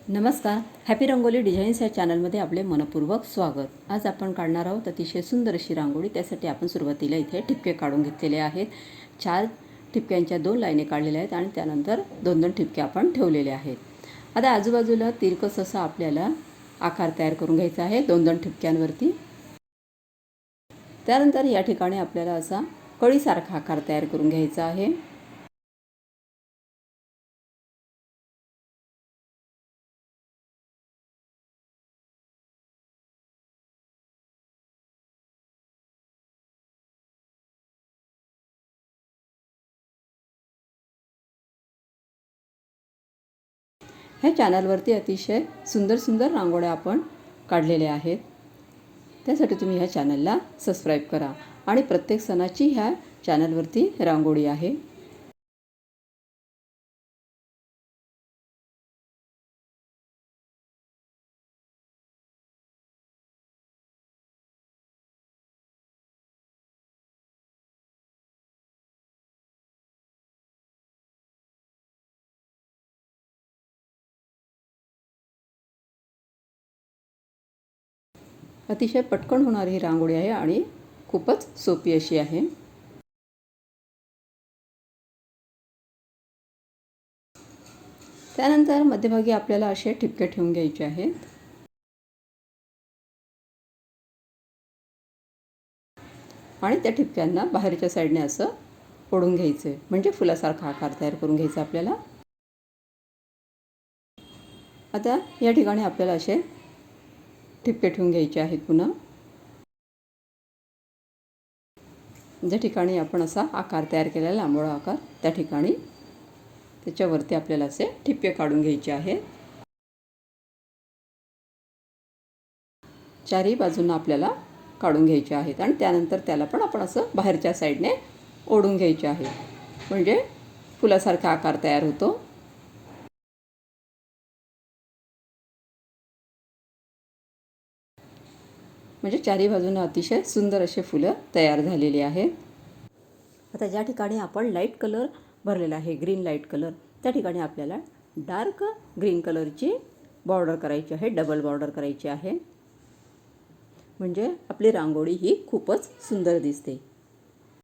नमस्कार. Happy rangoli designs या चॅनलमध्ये आपले मनपूर्वक स्वागत. आज आपण काढणार आहोत अतिशय सुंदर अशी रांगोळी. त्यासाठी आपण सुरुवातीला इथे ठिपके काढून घेतलेले आहेत. 4 ठिपक्यांच्या 2 लाईनी काढलेल्या आहेत आणि त्यानंतर 2-2 ठिपके आपण ठेवलेले आहेत. आता आजूबाजूला तिरकस असा आपल्याला आकार तयार करून घ्यायचा आहे 2-2 ठिपक्यांवरती. त्यानंतर या ठिकाणी आपल्याला असा कळीसारखा आकार तयार करून घ्यायचा आहे. ह्या चॅनलवरती अतिशय सुंदर सुंदर रांगोळ्या आपण काढलेल्या आहेत. त्यासाठी तुम्ही ह्या चॅनलला सबस्क्राईब करा आणि प्रत्येक सणाची ह्या चॅनलवरती रांगोळी आहे. अतिशय पटकन होणारी ही रांगोळी आहे आणि खूपच सोपी अशी आहे. त्यानंतर मध्यभागी आपल्याला असे ठिपके ठेवून घ्यायचे आहेत. आणि त्या ठिपक्यांना बाहेरच्या साईडने असं ओढून घ्यायचं आहे, म्हणजे फुलासारखा आकार तयार करून घ्यायचा आपल्याला. आता या ठिकाणी आपल्याला असे ठिपके ठेवून घ्यायचे आहेत. पुन्हा ज्या ठिकाणी आपण असा आकार तयार केलेला लांबोळा आकार, त्या ठिकाणी त्याच्यावरती आपल्याला असे ठिपके काढून घ्यायचे आहेत. चारही बाजूंना आपल्याला काढून घ्यायचे आहेत आणि त्यानंतर त्याला पण आपण असं बाहेरच्या साईडने ओढून घ्यायचे आहे, म्हणजे फुलासारखा आकार तयार होतो. म्हणजे चारही बाजूंना अतिशय सुंदर असे फुलं तयार झालेली आहेत. आता ज्या ठिकाणी आपण लाईट कलर भरलेला आहे, ग्रीन लाईट कलर, त्या ठिकाणी आपल्याला डार्क ग्रीन कलरची बॉर्डर करायची आहे, डबल बॉर्डर करायची आहे. म्हणजे आपली रांगोळी ही खूपच सुंदर दिसते.